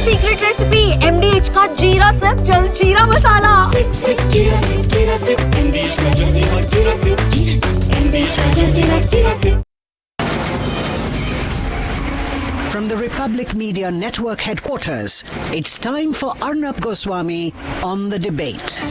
Secret recipe MDH का जीरा SIP जल जीरा मसाला। सिप सिप जीरा सिप MDH का जल जीरा सिप MDH का जल जीरा SIP. From the Republic Media Network headquarters, it's time for Arnab Goswami on the debate.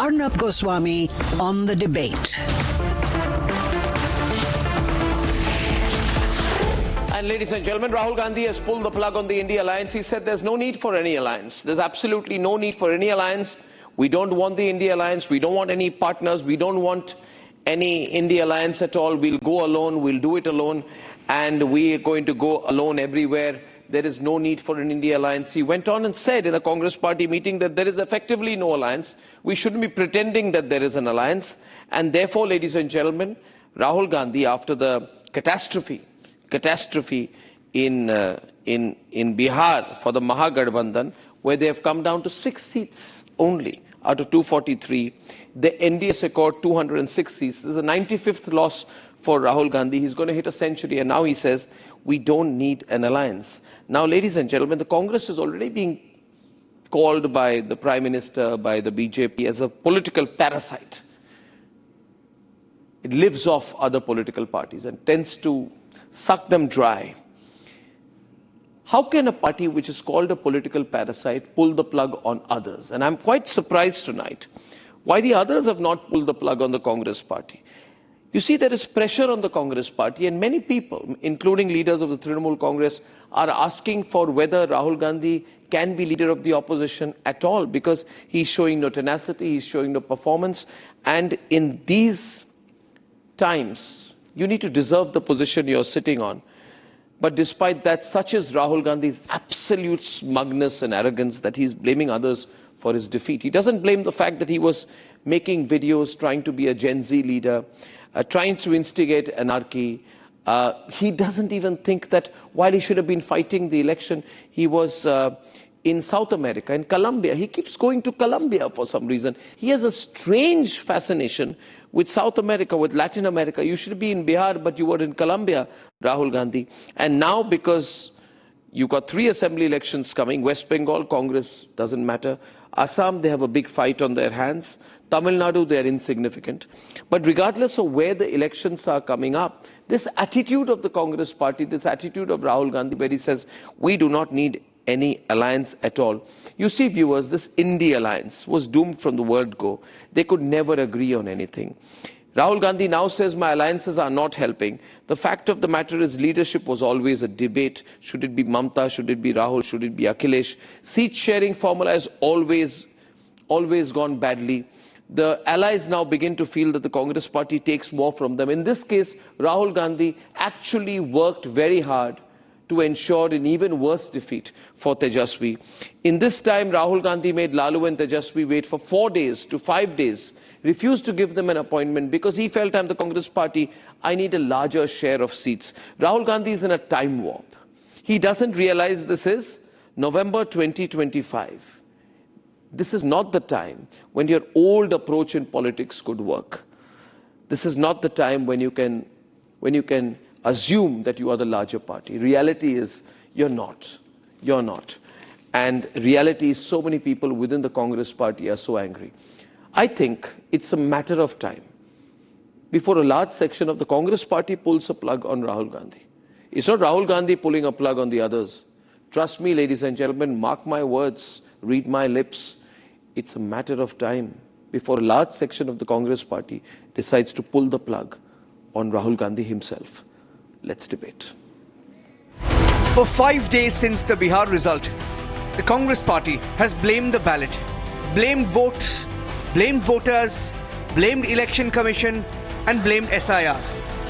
Arnab Goswami on the debate. And ladies and gentlemen, Rahul Gandhi has pulled the plug on the India alliance. He said there's no need for any alliance. There's absolutely no need for any alliance. We don't want the India alliance. We don't want any partners. We don't want any India alliance at all. We'll go alone. We'll do it alone. And we are going to go alone everywhere. There is no need for an India alliance. He went on and said in a Congress party meeting that there is effectively no alliance. We shouldn't be pretending that there is an alliance. And therefore, ladies and gentlemen, Rahul Gandhi, after the catastrophe in Bihar for the Mahagathbandhan, where they have come down to 6 seats only out of 243, the NDA secured 206 seats. This is the 95th loss for Rahul Gandhi. He's going to hit a century, and now he says, we don't need an alliance. Now, ladies and gentlemen, the Congress is already being called by the Prime Minister, by the BJP, as a political parasite. It lives off other political parties and tends to suck them dry. How can a party which is called a political parasite pull the plug on others? And I'm quite surprised tonight why the others have not pulled the plug on the Congress party. You see, there is pressure on the Congress party, and many people, including leaders of the Trinamool Congress, are asking for whether Rahul Gandhi can be leader of the opposition at all, because he's showing no tenacity, he's showing no performance, and in these times, you need to deserve the position you're sitting on. But despite that, such is Rahul Gandhi's absolute smugness and arrogance that he's blaming others for his defeat. He doesn't blame the fact that he was making videos, trying to be a Gen Z leader, trying to instigate anarchy. He doesn't even think that while he should have been fighting the election, he was in South America, in Colombia. He keeps going to Colombia for some reason. He has a strange fascination with South America, with Latin America. You should be in Bihar, but you were in Colombia, Rahul Gandhi. And now, because you got 3 assembly elections coming, West Bengal, Congress doesn't matter. Assam, they have a big fight on their hands. Tamil Nadu, they are insignificant. But regardless of where the elections are coming up, this attitude of the Congress party, this attitude of Rahul Gandhi, where he says, we do not need any alliance at all. You see, viewers, this India alliance was doomed from the word go. They could never agree on anything. Rahul Gandhi now says my alliances are not helping. The fact of the matter is leadership was always a debate. Should it be Mamta? Should it be Rahul? Should it be Akhilesh? Seat sharing formula has always gone badly. The allies now begin to feel that the Congress party takes more from them. In this case, Rahul Gandhi actually worked very hard to ensure an even worse defeat for Tejaswi. In this time, Rahul Gandhi made Lalu and Tejaswi wait for 4 days to 5 days, refused to give them an appointment because he felt, I'm the Congress party, I need a larger share of seats. Rahul Gandhi is in a time warp. He doesn't realize this is November 2025. This is not the time when your old approach in politics could work. This is not the time when you can assume that you are the larger party. Reality is you're not. You're not. And reality is so many people within the Congress party are so angry. I think it's a matter of time before a large section of the Congress party pulls a plug on Rahul Gandhi. It's not Rahul Gandhi pulling a plug on the others. Trust me, ladies and gentlemen, mark my words, read my lips. It's a matter of time before a large section of the Congress party decides to pull the plug on Rahul Gandhi himself. Let's debate. For 5 days since the Bihar result, the Congress party has blamed the ballot, blamed votes, blamed voters, blamed Election Commission and blamed SIR.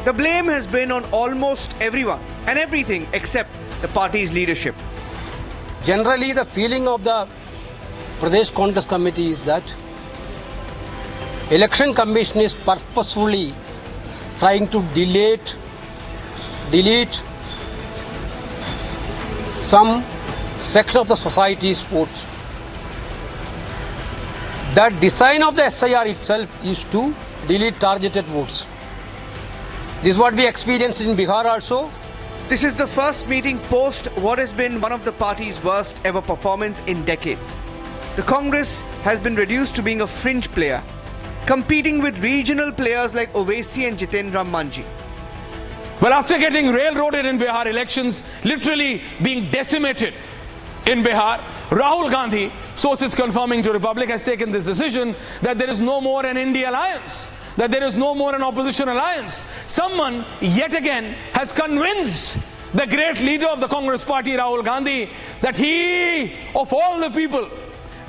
The blame has been on almost everyone and everything except the party's leadership. Generally, the feeling of the Pradesh Congress Committee is that Election Commission is purposefully trying to delete some section of the society's votes. The design of the SIR itself is to delete targeted votes. This is what we experienced in Bihar also. This is the first meeting post what has been one of the party's worst ever performance in decades. The Congress has been reduced to being a fringe player, competing with regional players like Owaisi and Jitendra Manji. Well, after getting railroaded in Bihar elections, literally being decimated in Bihar, Rahul Gandhi, sources confirming to Republic, has taken this decision that there is no more an India alliance, that there is no more an opposition alliance. Someone, yet again, has convinced the great leader of the Congress party, Rahul Gandhi, that he, of all the people,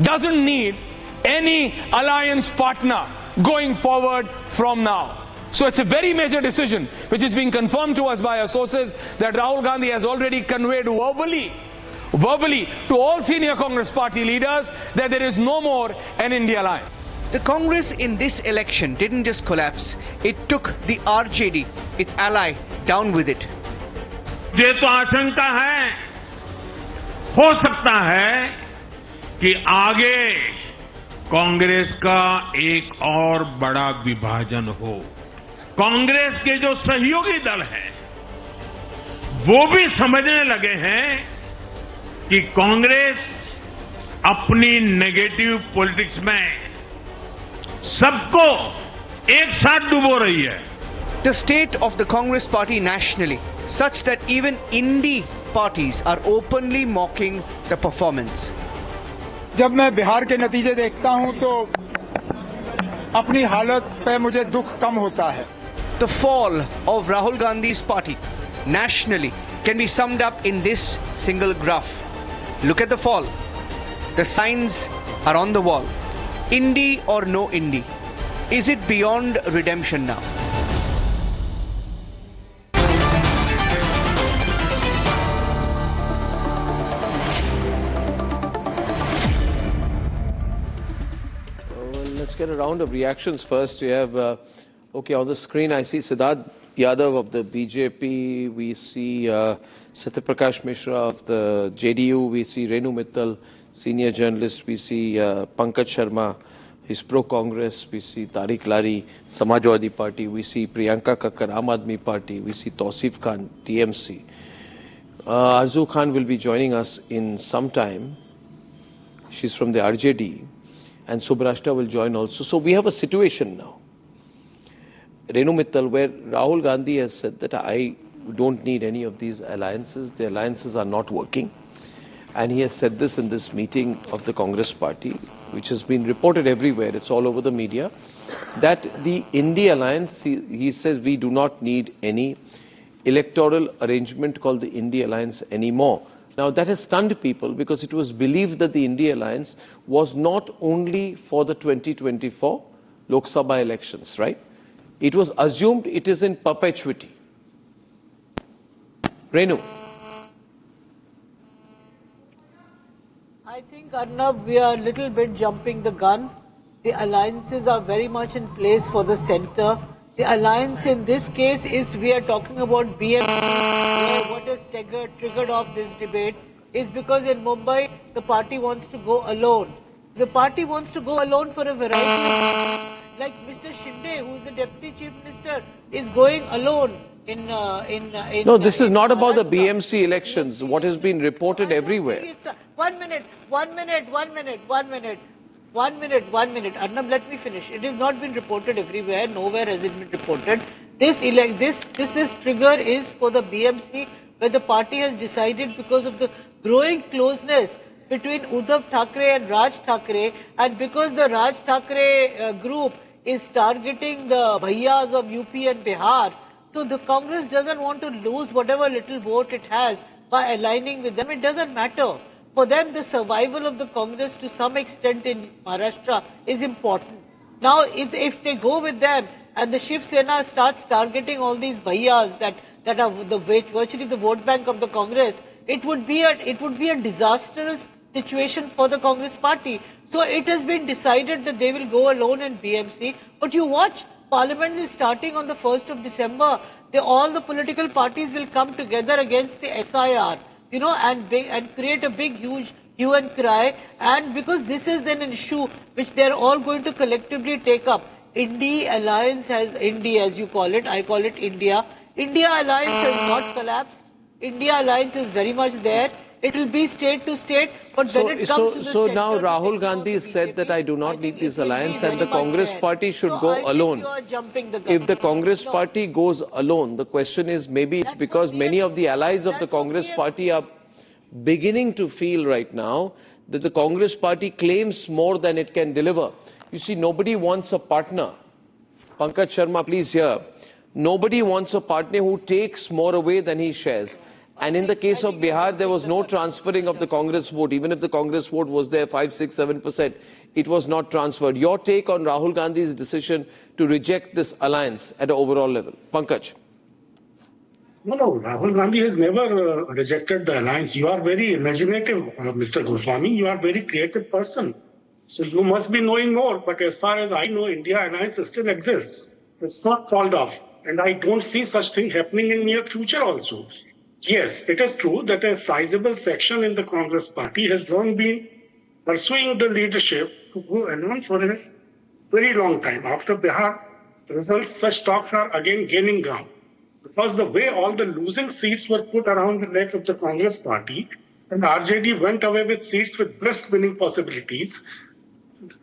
doesn't need any alliance partner going forward from now. So it's a very major decision which is being confirmed to us by our sources that Rahul Gandhi has already conveyed verbally to all senior Congress party leaders that there is no more an India alliance. The Congress in this election didn't just collapse, it took the RJD, its ally, down with it. ये तो आशंका है, हो सकता है कि आगे कांग्रेस का एक और बड़ा विभाजन हो। कांग्रेस के जो सहयोगी दल हैं, वो भी समझने लगे हैं कि कांग्रेस अपनी नेगेटिव पॉलिटिक्स में सबको एक साथ डुबो रही है। The state of the Congress party nationally, such that even indie parties are openly mocking the performance. जब मैं बिहार के नतीजे देखता हूं तो अपनी हालत पे मुझे दुख कम होता है। The fall of Rahul Gandhi's party nationally can be summed up in this single graph. Look at the fall. The signs are on the wall. Indie or no indie? Is it beyond redemption now? Let's get a round of reactions first. We have, on the screen I see Siddharth Yadav of the BJP, we see Satyaprakash Mishra of the JDU, we see Renu Mittal, senior journalist, we see Pankaj Sharma, he's pro-Congress, we see Tariq Lari, Samajwadi Party, we see Priyanka Kakkar, Aam Aadmi Party, we see Tausif Khan, TMC. Arzu Khan will be joining us in some time. She's from the RJD. And Subrashta will join also. So we have a situation now, Renu Mittal, where Rahul Gandhi has said that I don't need any of these alliances. The alliances are not working. And he has said this in this meeting of the Congress party, which has been reported everywhere. It's all over the media, that the India alliance, he says we do not need any electoral arrangement called the India alliance anymore. Now, that has stunned people because it was believed that the India alliance was not only for the 2024 Lok Sabha elections, right? It was assumed it is in perpetuity. Renu. I think, Arnab, we are a little bit jumping the gun. The alliances are very much in place for the centre. The alliance in this case is, we are talking about BMC, where what has triggered off this debate is because in Mumbai, the party wants to go alone. The party wants to go alone for a variety of reasons. Like Mr. Shinde, who is the Deputy Chief Minister, is going alone in No, this is not about the BMC elections, what has been reported everywhere. One minute. Arnab, let me finish. It has not been reported everywhere. Nowhere has it been reported. This trigger is for the BMC, where the party has decided because of the growing closeness between Uddhav Thackeray and Raj Thackeray, and because the Raj Thackeray group is targeting the bhaiyas of UP and Bihar, so the Congress doesn't want to lose whatever little vote it has by aligning with them. It doesn't matter. For them, the survival of the Congress to some extent in Maharashtra is important. Now, if they go with them and the Shiv Sena starts targeting all these bhaiyas that are virtually the vote bank of the Congress, it would be a disastrous situation for the Congress party. So it has been decided that they will go alone in BMC. But you watch, Parliament is starting on the 1st of December. All the political parties will come together against the SIR, you know, and create a big, huge hue and cry. And because this is then an issue which they are all going to collectively take up. India Alliance has, India as you call it, I call it India. India Alliance has not collapsed. India Alliance is very much there. It will be state to state, but when it comes to the so center, now Rahul Gandhi said that I do not need this alliance and the Congress party should go alone. If the Congress party goes alone, the question is maybe it's because many of the allies of the Congress party are beginning to feel right now that the Congress party claims more than it can deliver. You see, nobody wants a partner. Pankaj Sharma, please hear. Nobody wants a partner who takes more away than he shares. And in the case of Bihar, there was no transferring of the Congress vote. Even if the Congress vote was there 5, 6, 7%, it was not transferred. Your take on Rahul Gandhi's decision to reject this alliance at an overall level? Pankaj. No, Rahul Gandhi has never rejected the alliance. You are very imaginative, Mr. Goswami. You are a very creative person. So you must be knowing more. But as far as I know, India Alliance still exists. It's not called off. And I don't see such thing happening in near future also. Yes, it is true that a sizable section in the Congress party has long been pursuing the leadership to go alone for a very long time. After Bihar results, such talks are again gaining ground. Because the way all the losing seats were put around the neck of the Congress party, and RJD went away with seats with best winning possibilities,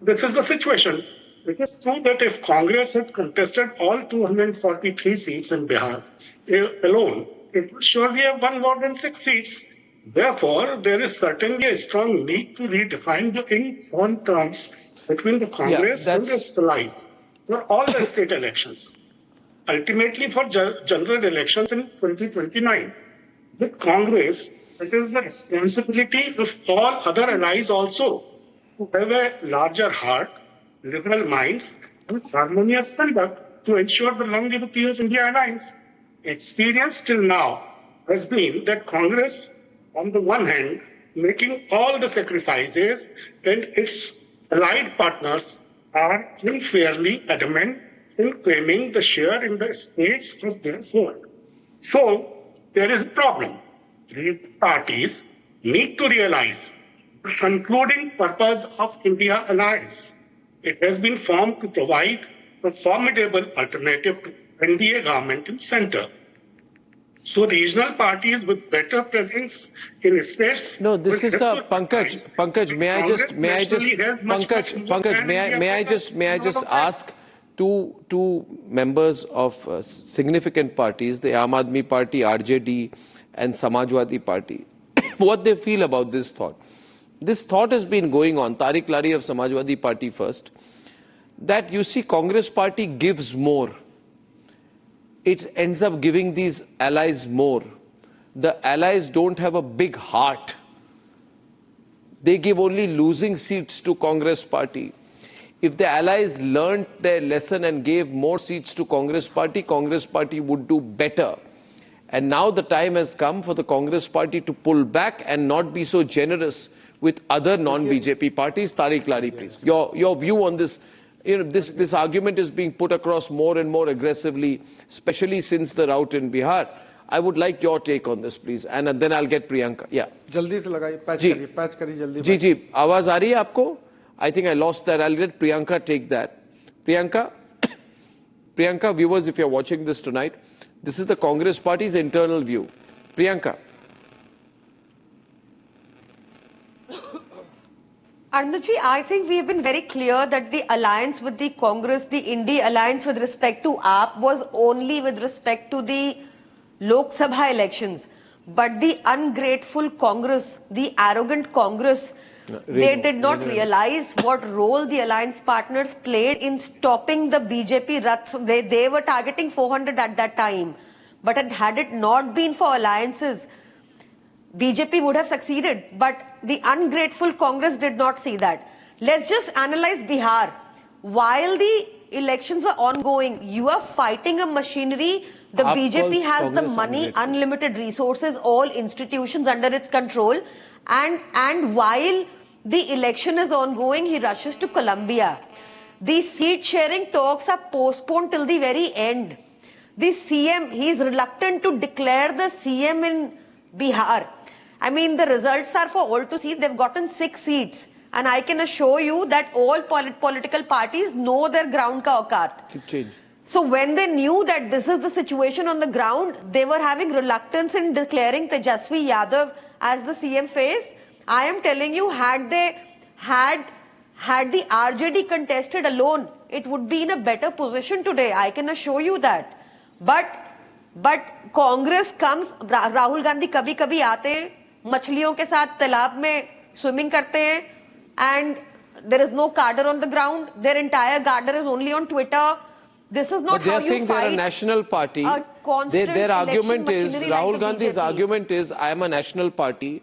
this is the situation. It is true that if Congress had contested all 243 seats in Bihar alone, it would surely have won more than 6 seats. Therefore, there is certainly a strong need to redefine the in-form terms between the Congress and its allies for all the state elections. Ultimately, for general elections in 2029. With Congress, it is the responsibility of all other allies also to have a larger heart, liberal minds, and harmonious conduct to ensure the longevity of India Alliance. Experience till now has been that Congress, on the one hand, making all the sacrifices, and its allied partners are unfairly adamant in claiming the share in the states of their vote. So, there is a problem. Three parties need to realize the concluding purpose of India Alliance. It has been formed to provide a formidable alternative to NDA government in center. So regional parties with better presence in states. No, this is a Pankaj. May I just ask two members of significant parties, the Aam Aadmi Party, RJD, and Samajwadi Party, what they feel about this thought. This thought has been going on. Tariq Lari of Samajwadi Party first, that you see Congress Party gives more. It ends up giving these allies more. The allies don't have a big heart. They give only losing seats to Congress Party. If the allies learned their lesson and gave more seats to Congress Party would do better. And now the time has come for the Congress Party to pull back and not be so generous with other non-BJP parties. Tariq Lari, please. Your view on this. You know, this argument is being put across more and more aggressively, especially since the rout in Bihar. I would like your take on this, please, and then I'll get Priyanka. Yeah. जल्दी से लगाइए, patch करिए जल्दी. जी, आवाज आ रही है आपको? I think I lost that. I'll let Priyanka take that. Priyanka, viewers, if you're watching this tonight, this is the Congress Party's internal view. Priyanka. Arnabji, I think we have been very clear that the alliance with the Congress, the India alliance with respect to AAP was only with respect to the Lok Sabha elections. But the ungrateful Congress, the arrogant Congress, they did not realize what role the alliance partners played in stopping the BJP Rath. They were targeting 400 at that time. But had it not been for alliances, BJP would have succeeded, but the ungrateful Congress did not see that. Let's just analyze Bihar. While the elections were ongoing, you are fighting a machinery The Aap BJP calls has the Congress money, ungrateful. unlimited resources, all institutions under its control. And while the election is ongoing, he rushes to Colombia. The seat sharing talks are postponed till the very end. The CM, he is reluctant to declare the CM in Bihar. I mean, the results are for all to see. They've gotten 6 seats. And I can assure you that all political parties know their ground ka aukat. So when they knew that this is the situation on the ground, they were having reluctance in declaring Tejasvi Yadav as the CM face. I am telling you, had the RJD contested alone, it would be in a better position today. I can assure you that. But Congress comes, Rahul Gandhi kabhi aate hain, machliyon ke saath talab mein swimming karte hain, and there is no cadre on the ground. Their entire cadre is only on Twitter. This is not but they how are you saying fight they're a national party. Their argument is, Rahul Gandhi's argument is, I am a national party.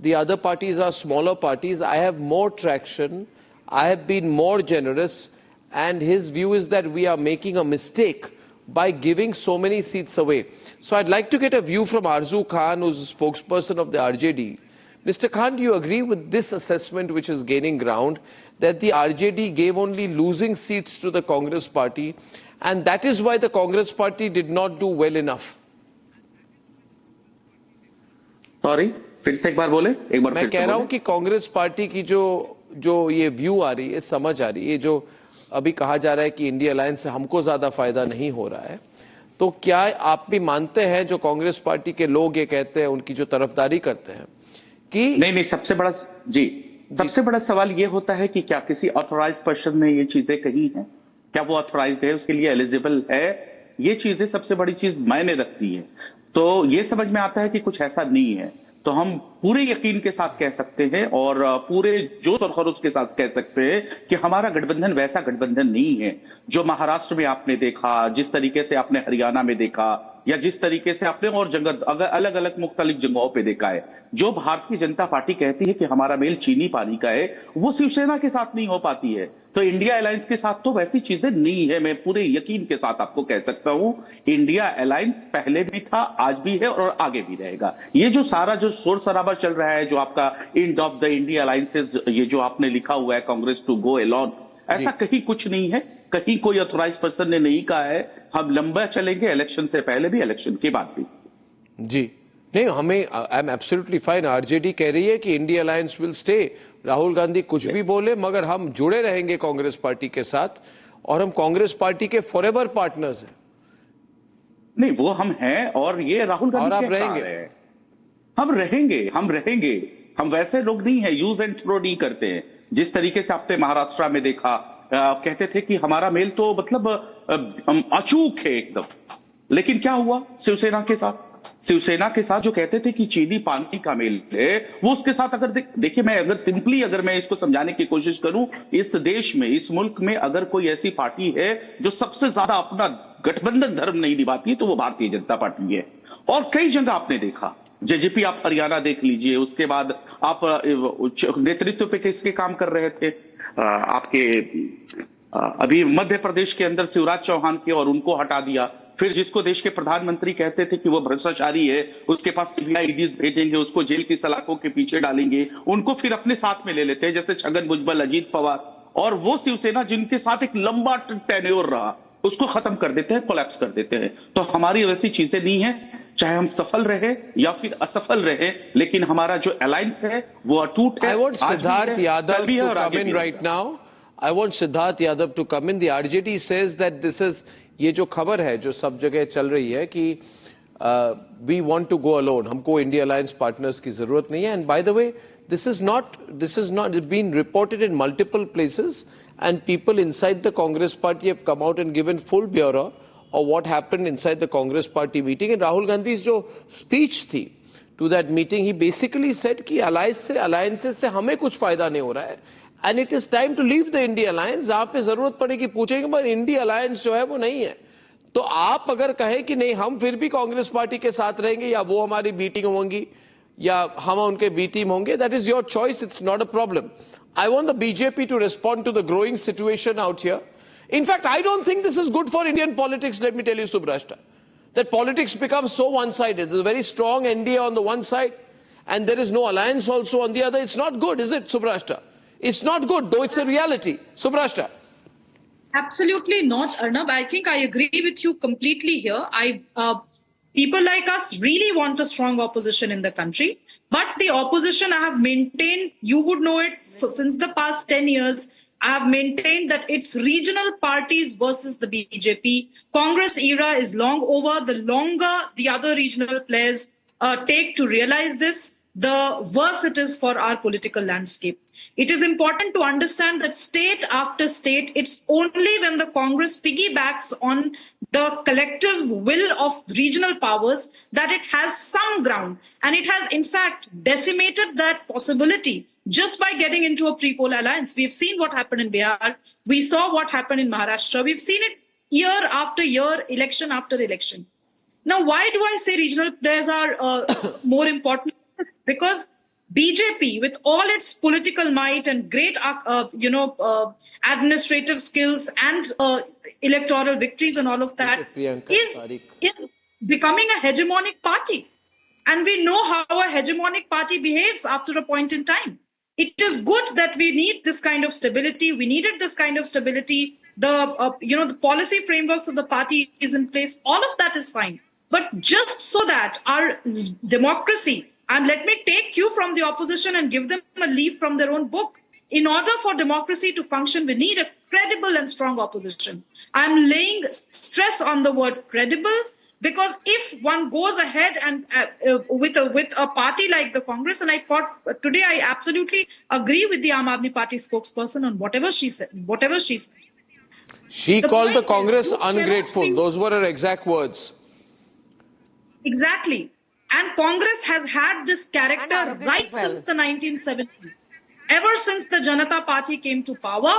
The other parties are smaller parties. I have more traction. I have been more generous. And his view is that we are making a mistake by giving so many seats away. So I'd like to get a view from Arzu Khan, who's the spokesperson of the RJD. Mr. Khan, do you agree with this assessment, which is gaining ground, that the RJD gave only losing seats to the Congress party, and that is why the Congress party did not do well enough? Sorry, फिर से एक बार बोले, एक बार मैं कह रहा हूं कि कांग्रेस पार्टी की जो ये व्यू आ रही है, समझ आ रही है, जो अभी कहा जा रहा है कि इंडिया अलायंस से हमको ज्यादा फायदा नहीं हो रहा है, तो क्या आप भी मानते हैं जो कांग्रेस पार्टी के लोग ये कहते हैं, उनकी जो तरफदारी करते हैं कि नहीं, सबसे बड़ा सवाल ये होता है कि क्या किसी ऑथोराइज्ड पर्सन ने ये चीजें कही हैं? क्या वो ऑथोराइज्ड है, उसके लिए एलिजिबल है? ये चीजें सबसे बड़ी चीज मायने रखती है। तो ये समझ में आता है कि कुछ ऐसा नहीं है, तो हम पूरे यकीन के साथ कह सकते हैं और पूरे जोश और खरोश के साथ कह सकते हैं कि हमारा गठबंधन वैसा गठबंधन नहीं है जो महाराष्ट्र में आपने देखा, जिस तरीके से आपने हरियाणा में देखा, या जिस तरीके से आपने और अलग अलग मुख्तलिफ जगहों पे देखा है। जो भारतीय जनता पार्टी कहती है कि हमारा मेल चीनी पानी का है, वो शिवसेना के साथ नहीं हो पाती है। तो इंडिया अलायंस के साथ तो वैसी चीजें नहीं है। मैं पूरे यकीन के साथ आपको कह सकता हूं, इंडिया अलायंस पहले भी था, आज भी है और आगे भी रहेगा। ये जो सारा जो शोर शराबा चल रहा है, जो आपका end of the India alliances, ये जो आपने लिखा हुआ है कांग्रेस टू गो अलोन, ऐसा कहीं कुछ नहीं है, कहीं कोई ऑथराइज्ड पर्सन ने नहीं कहा है। हम लंबा चलेंगे, इलेक्शन से पहले भी, इलेक्शन के बाद भी। जी नहीं, हमें I am absolutely fine. RJD कह रही है कि India alliance will stay. Rahul Gandhi कुछ भी बोले, मगर हम जुड़े रहेंगे कांग्रेस पार्टी के साथ और हम कांग्रेस पार्टी के फॉरएवर पार्टनर्स हैं। नहीं, वो हम हैं और ये राहुल गांधी और आप रहेंगे? हम रहेंगे। हम वैसे लोग नहीं है, यूज एंड थ्रो नहीं करते हैं। जिस तरीके से आपने महाराष्ट्र में देखा, कहते थे कि हमारा मेल तो मतलब अचूक है एकदम, लेकिन क्या हुआ शिवसेना के साथ जो कहते थे कि चीनी पानी का मेल है, वो उसके साथ अगर देखिए, अगर मैं इसको समझाने की कोशिश करूं, इस देश में, इस मुल्क में अगर कोई ऐसी पार्टी है जो सबसे ज्यादा अपना गठबंधन धर्म नहीं निभाती है, तो वो भारतीय जनता पार्टी है। और कई जगह आपने देखा, जेजेपी आप हरियाणा देख लीजिए, उसके बाद आप नेतृत्व पे किसके काम कर रहे थे, आपके अभी मध्य प्रदेश के अंदर शिवराज चौहान के, और उनको हटा दिया। फिर जिसको देश के प्रधानमंत्री कहते थे कि वो भ्रष्टाचारी है, उसके पास सीबीआई ईडीज भेजेंगे, उसको जेल की सलाखों के पीछे डालेंगे, उनको फिर अपने साथ में ले लेते हैं, जैसे छगन भुजबल, अजीत पवार। और वो शिवसेना जिनके साथ एक लंबा टेन्योर रहा, उसको खत्म कर देते हैं, कोलैप्स कर देते हैं। तो हमारी वैसी चीजें नहीं है, चाहे हम सफल रहे या फिर असफल रहे, लेकिन हमारा जो अलायंस है वो अटूट है। I want Siddharth Yadav to come in right now. I want Siddharth Yadav to come in. The RJD says that this is, ये जो खबर है जो सब जगह चल रही है कि we want to go alone, हमको इंडिया अलायंस पार्टनर्स की जरूरत नहीं है। And by the way, this is not it's been reported in multiple places, and people inside the Congress party have come out and given full bureau of what happened inside the Congress party meeting. And Rahul Gandhi's जो speech थी to that meeting, he basically said कि alliances से हमें कुछ फायदा नहीं हो रहा है, and it is time to leave the India alliance. जहां पे जरूरत पड़ेगी पूछेंगे, पर इंडिया अलायंस जो है वो नहीं है। तो आप अगर कहें कि नहीं, हम फिर भी कांग्रेस पार्टी के साथ रहेंगे, या वो हमारी बी टीम होंगी या हम उनके बी टीम होंगे, that is your choice, it's not a problem. I want the BJP to respond to the growing situation out here. In fact, I don't think this is good for Indian politics, let me tell you, Subrashta. that politics becomes so one-sided. There's a very strong NDA on the one side, and there is no alliance also on the other. It's not good, is it, Subrashta? It's not good, though it's a reality. Subrashta. Absolutely not, Arnab. I think I agree with you completely here. People like us really want a strong opposition in the country. But the opposition I have maintained, you would know it, so since the past 10 years, I have maintained that it's regional parties versus the BJP. Congress era is long over. The longer the other regional players take to realize this, the worse it is for our political landscape. It is important to understand that state after state, it's only when the Congress piggybacks on the collective will of regional powers that it has some ground. And it has, in fact, decimated that possibility just by getting into a pre-poll alliance. We've seen what happened in Bihar. We saw what happened in Maharashtra. We've seen it year after year, election after election. Now, why do I say regional players are more important? Because BJP, with all its political might and great, administrative skills and electoral victories and all of that, is becoming a hegemonic party. And we know how a hegemonic party behaves after a point in time. It is good that we need this kind of stability. We needed this kind of stability. The policy frameworks of the party is in place. All of that is fine. But just so that our democracy, and let me take you from the opposition and give them a leaf from their own book. In order for democracy to function, we need a credible and strong opposition. I'm laying stress on the word credible, because if one goes ahead and with a party like the Congress, and I thought today I absolutely agree with the Aam Aadmi Party spokesperson on whatever she said. She called the Congress ungrateful. Those were her exact words. Exactly. And Congress has had this character right since the 1970s. Ever since the Janata Party came to power,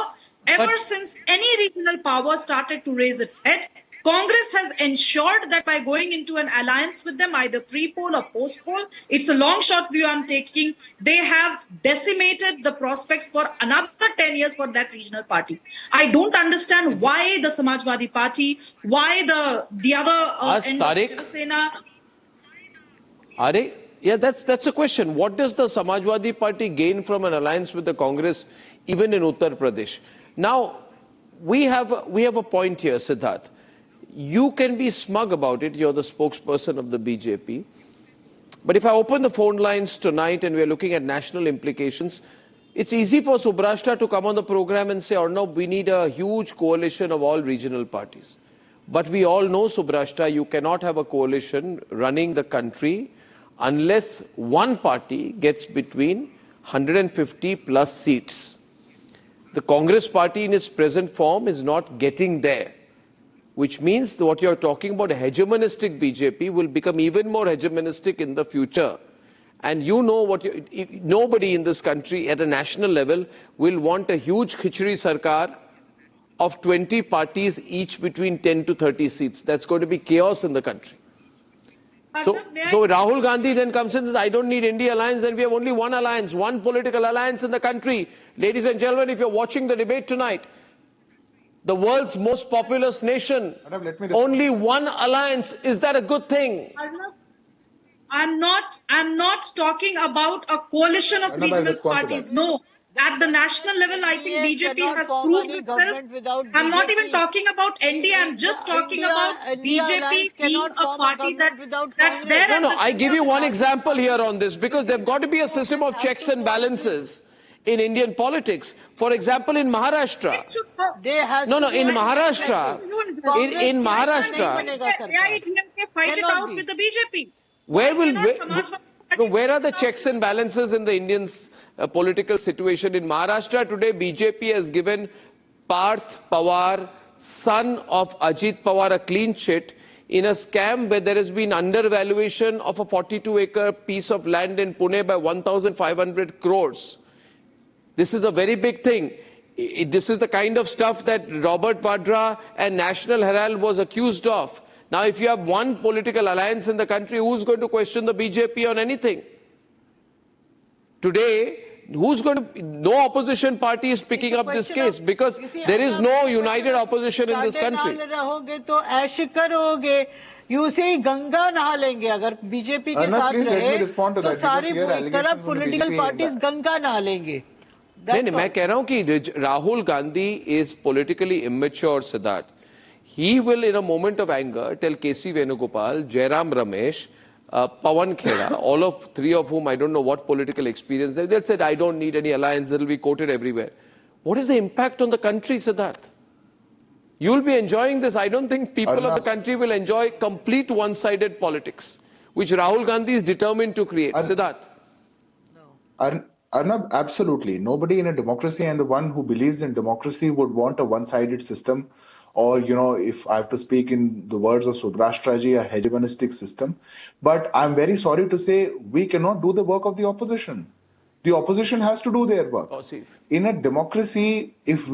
since any regional power started to raise its head, Congress has ensured that by going into an alliance with them, either pre-poll or post-poll, it's a long shot view I'm taking, they have decimated the prospects for another 10 years for that regional party. I don't understand why the Samajwadi Party, why the other end of Shiv Sena. Yeah, that's a question. What does the Samajwadi Party gain from an alliance with the Congress, even in Uttar Pradesh? Now, we have a point here, Siddharth. You can be smug about it. You're the spokesperson of the BJP. But if I open the phone lines tonight and we're looking at national implications, it's easy for Subrashta to come on the program and say, oh no, we need a huge coalition of all regional parties. But we all know, Subrashta, you cannot have a coalition running the country unless one party gets between 150 plus seats. The Congress party in its present form is not getting there, which means that what you're talking about, a hegemonistic BJP, will become even more hegemonistic in the future. And you know nobody in this country at a national level will want a huge khichdi sarkar of 20 parties, each between 10 to 30 seats. That's going to be chaos in the country. So Rahul Gandhi then comes in and says, I don't need India alliance, then we have only one alliance, one political alliance in the country. Ladies and gentlemen, if you're watching the debate tonight, the world's most populous nation, only one alliance, is that a good thing? I'm not talking about a coalition of regional parties. No. At the national level, I think BJP has proved itself. I'm not even talking about NDA. I'm just talking about BJP being a party that's there. No, I give you one example here on this, because there's got to be a system of checks and balances in Indian politics. For example, in Maharashtra. In Maharashtra. In Maharashtra. Fight it out with the BJP. Where are the checks and balances in the Indian political situation? In Maharashtra today, BJP has given Parth Pawar, son of Ajit Pawar, a clean chit in a scam where there has been undervaluation of a 42-acre piece of land in Pune by 1,500 crores. This is a very big thing. This is the kind of stuff that Robert Vadra and National Herald was accused of. Now, if you have one political alliance in the country, who's going to question the BJP on anything? Today, no opposition party is picking up this case, because there is no united opposition in this country. यूसे ही गंगा नहा लेंगे अगर BJP के साथ रहे तो सारी corrupt political parties Ganga नहा लेंगे. नहीं, मैं कह रहा हूं कि Rahul Gandhi is politically immature, Siddharth. He will, in a moment of anger, tell KC Venugopal, Jairam Ramesh, Pawan Khera, all of three of whom I don't know what political experience they'll say, I don't need any alliance, it'll be quoted everywhere. What is the impact on the country, Siddharth? You'll be enjoying this. I don't think people of the country will enjoy complete one-sided politics, which Rahul Gandhi is determined to create. Siddharth? Arnab, absolutely. Nobody in a democracy, and the one who believes in democracy, would want a one-sided system, or, you know, if I have to speak in the words of Subrashtraji, a hegemonistic system. But I'm very sorry to say we cannot do the work of the opposition. The opposition has to do their work. In a democracy, if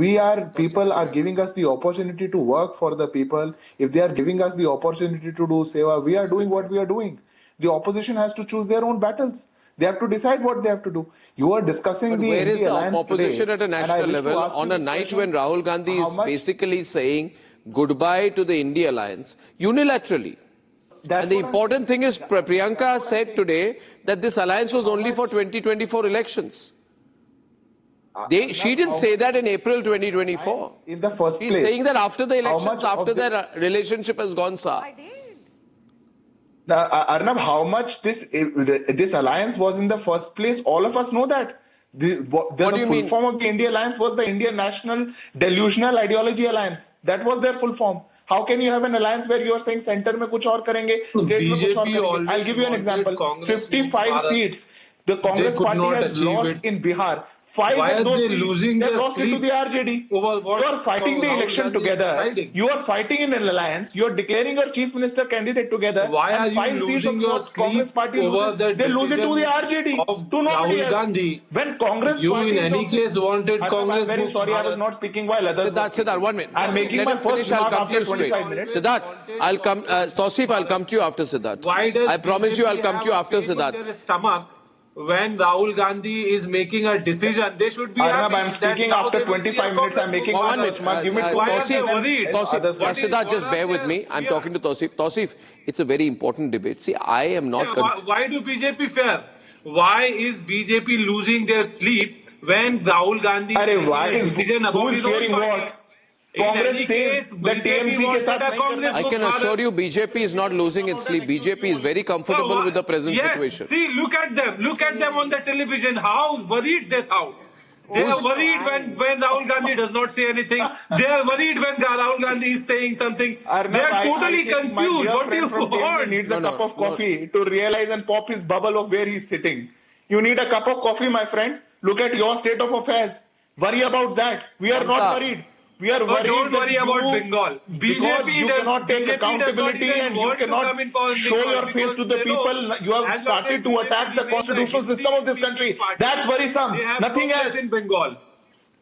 people are giving us the opportunity to work for the people, if they are giving us the opportunity to do seva, we are doing what we are doing. The opposition has to choose their own battles. They have to decide what they have to do. You are discussing the where is the alliance opposition today, at a national level on a night when Rahul Gandhi is basically saying goodbye to the India alliance unilaterally? And the important thing is Priyanka said today that this alliance was only for 2024 elections. She didn't say that in April 2024. In the first place. She's saying that after the elections, after their relationship has gone sour. Now, Arnab, how much this alliance was in the first place, all of us know that. The full form of the India Alliance was the Indian National Delusional Ideology Alliance. That was their full form. How can you have an alliance where you are saying center mein kuch aur karenge, state mein kuch aur karenge? I'll give you an example. 55 seats the Congress party has lost in Bihar. 5 of those seats, they lost it to the RJD. You are fighting the election together. You are fighting in an alliance. You are declaring your chief minister candidate together. Why are you 5 seats of your Congress party loses, they lose it to the RJD. To nobody else. Gandhi. When Congress You party in any case wanted Congress. I'm very sorry, I was not speaking while others. Siddharth, 1 minute. I'm making my first remark after 25 minutes. Siddharth, I'll come. Tausif, I'll come to you after Siddharth. I promise you, I'll come to you after Siddharth. When Rahul Gandhi is making a decision, they should be Arnab, happy. I'm speaking after 25 minutes. I'm making my first remark. Give me Tausif, Siddharth, just bear with me. I'm talking to Tausif. Tausif, it's a very important debate. See, I am not... Why do BJP fear? Why is BJP losing their sleep when Rahul Gandhi is making a decision about his own party? Congress says that TMC ke saath nahi karna. I can assure you BJP is not losing its sleep. BJP is very comfortable with the present situation. See, look at them. Look at them on the television. How worried they sound. They are worried when Rahul Gandhi does not say anything. They are worried when Rahul Gandhi is saying something. They are totally confused. What do you want? He needs a cup of coffee to realize and pop his bubble of where he's sitting. You need a cup of coffee, my friend. Look at your state of affairs. Worry about that. We are not worried. We are worried. Don't worry about Bengal. Because you cannot take accountability and you cannot show your face to the people. You have started to attack the constitutional system of this country. That's worrisome. Nothing else. In Bengal.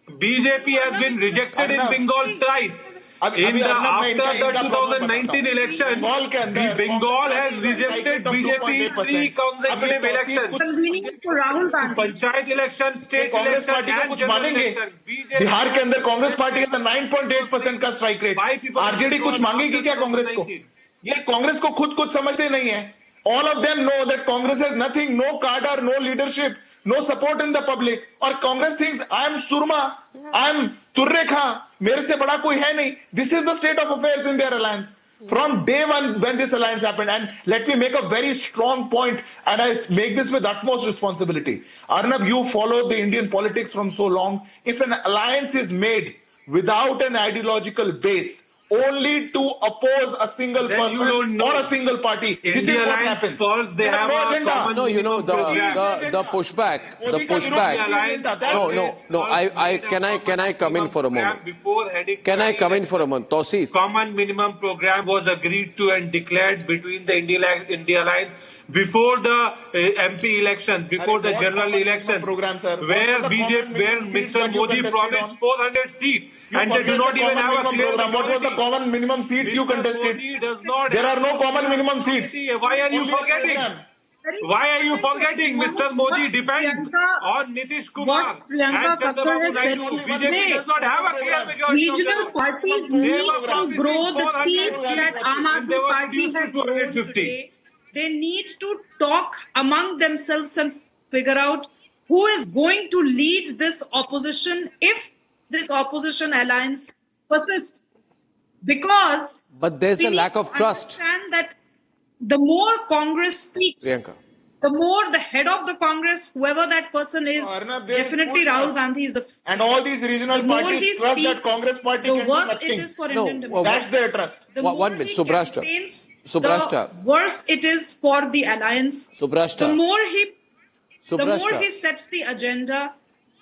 BJP has been rejected in Bengal twice. After the 2019 election, Bengal has rejected BJP 3 consecutive elections. Convening for Rahul Gandhi. Panchayat election, state election and general election. Bihar के अंदर Congress party है 9.8% का strike rate. RJD कुछ मांगेगी क्या कांग्रेस को? ये कांग्रेस को खुद कुछ समझते नहीं है. All of them know that Congress has nothing, no cadre, no leadership, no support in the public. Or Congress thinks, I am Surma, I am Turre Khan, मेरे से बड़ा कोई है नहीं. This is the state of affairs in their alliance. From day one when this alliance happened, and let me make a very strong point, and I make this with utmost responsibility. Arnab, you followed the Indian politics from so long. If an alliance is made without an ideological base, only to oppose a single person or a single party. This is what happens. First, they have no agenda. No, you know, the pushback. Can I come in for a moment? Can I come in for a moment? Tausif. Common minimum program was agreed to and declared between the India Alliance before the MP elections, before the general elections, where Mr. Modi promised 400 seats. And they do not even have a clear majority. What was the common minimum seats you contested? There are no common minimum seats. Why are you forgetting? Why are you forgetting? Mr. Modi depends on Nitish Kumar What Priyanka and Thakur Chandrababu has said Naidu. today. BJP does not have a clear majority. Regional parties need to grow the teeth that Aam Aadmi Party has grown today. They need to talk among themselves and figure out who is going to lead this opposition if this opposition alliance persists. Because But there's we a need lack to of trust. Understand that the more Congress speaks, Priyanka. the more the head of the Congress, whoever that person is, definitely Rahul Gandhi is the. And all these regional parties trust that Congress party the can do worse nothing. it is for Indian well, democracy. That's their trust. The more 1 minute, he Subrashta. campaigns, Subrashta. the worse it is for the alliance. Subrashta. The more he Subrashta. sets the agenda,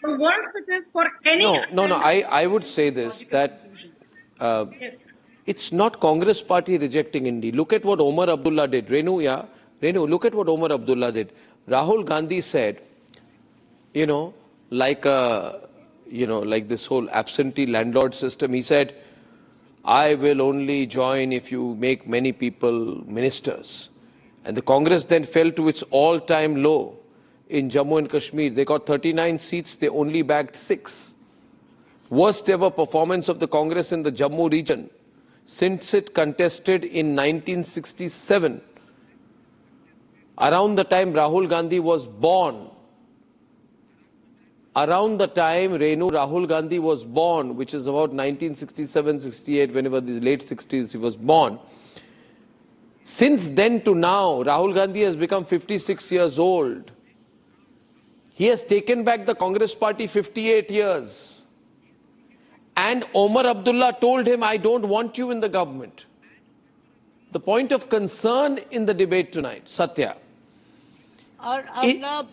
the worse it is for any. No. I would say this, that Yes. it's not Congress party rejecting Indy. Look at what Omar Abdullah did. Renu, look at what Omar Abdullah did. Rahul Gandhi said, like this whole absentee landlord system, he said, I will only join if you make many people ministers. And the Congress then fell to its all-time low in Jammu and Kashmir. They got 39 seats, they only bagged 6. Worst ever performance of the Congress in the Jammu region since it contested in 1967. Around the time Rahul Gandhi was born. Around the time Rahul Gandhi was born, which is about 1967, 68, whenever the late 60s he was born. Since then to now, Rahul Gandhi has become 56 years old. He has taken back the Congress party 58 years. And Omar Abdullah told him, I don't want you in the government. The point of concern in the debate tonight, Satya, Arnab,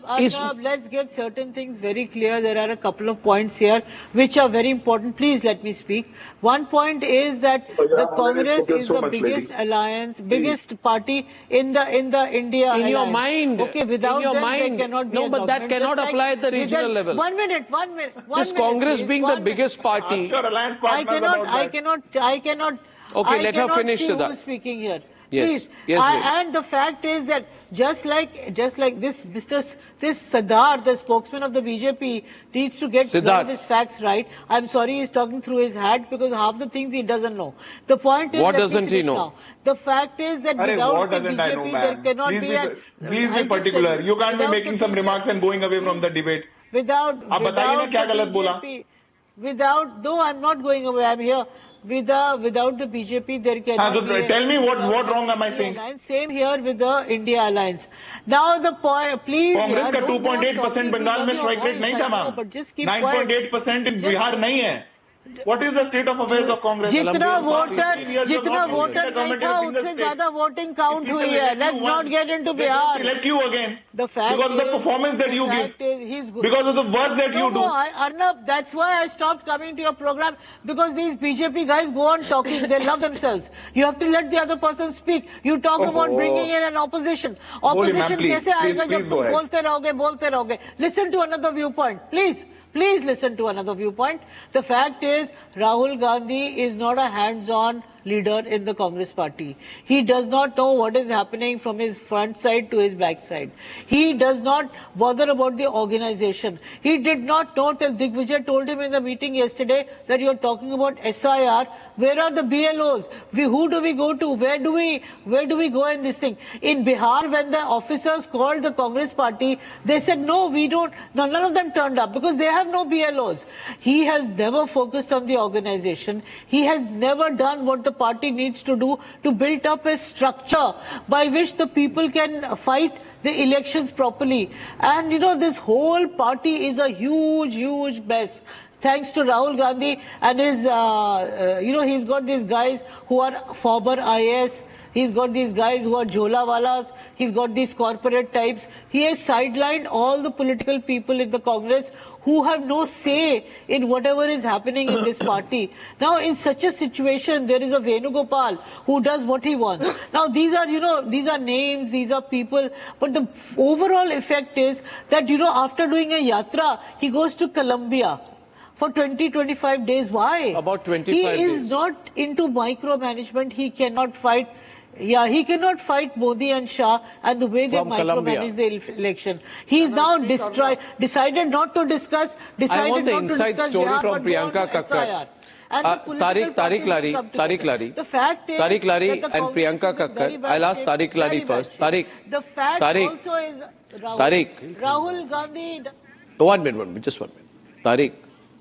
let's get certain things very clear. There are a couple of points here which are very important. Please let me speak. One point is that the Congress is the biggest alliance, biggest party in the India alliance. In your mind. Okay, without them, there cannot be No, but that cannot apply at the regional level. 1 minute. This Congress being the biggest party. I cannot. Okay, let her finish, Siddha. Siddha. Who is speaking here? Yes. Please. Yes, and the fact is that just like this Siddharth, the spokesman of the BJP, needs to get some of his facts right. I'm sorry, he's talking through his hat because half the things he doesn't know. The point is, what doesn't he know? Now. The fact is that without the BJP, there cannot Please be particular. You can't be making some remarks and going away from the debate. Without though I'm not going away, I'm here. Without the BJP, there cannot be. Tell me what wrong am I saying? Same here with the India alliance. Now the point, please. Congress का 2.8% बंगाल में strike rate नहीं था ma'am. 9.8% in Bihar नहीं है. What is the state of affairs of Congress? जितना voter नहीं था उससे ज़्यादा voting count हुई है. Let's not get into Bihar. Elect you again. The fact because of the performance that you give. Because of the work that you do. Arnab, that's why I stopped coming to your program, because these BJP guys go on talking. They love themselves. You have to let the other person speak. You talk about bringing in an opposition. Opposition कैसे आएगा जब तुम बोलते रहोगे. Listen to another viewpoint, please. Please listen to another viewpoint. The fact is, Rahul Gandhi is not a hands-on leader in the Congress party. He does not know what is happening from his front side to his back side. He does not bother about the organization. He did not know till Digvijay told him in the meeting yesterday that you're talking about SIR. Where are the BLOs? Who do we go to? Where do we go in this thing? In Bihar, when the officers called the Congress party, they said, no, we don't. None of them turned up because they have no BLOs. He has never focused on the organization. He has never done what the party needs to do to build up a structure by which the people can fight the elections properly. And this whole party is a huge mess. Thanks to Rahul Gandhi and his, he's got these guys who are former IAS. He's got these guys who are Jholawalas. He's got these corporate types. He has sidelined all the political people in the Congress who have no say in whatever is happening in this party. Now, in such a situation, there is a Venugopal who does what he wants. Now, these are names, these are people. But the overall effect is that, after doing a yatra, he goes to Colombia for 20-25 days. Why? About 25 days. He is not into micromanagement. He cannot fight Yeah, he cannot fight Modi and Shah and the way they From Colombia. micromanage the election. He is now decided not to discuss. I want the not to inside discuss story Bihar, from but go on Priyanka to Kakkar. SIR. And the political Tariq parties Lari, will come together. Tariq Lari, The fact is Tariq Lari that the and Congress Priyanka is in very Kakkar. bad I'll ask shape, Tariq Lari very bad first. shape. Tariq, The fact Tariq. also is Tariq. Rahul Gandhi. 1 minute, just 1 minute. Tariq,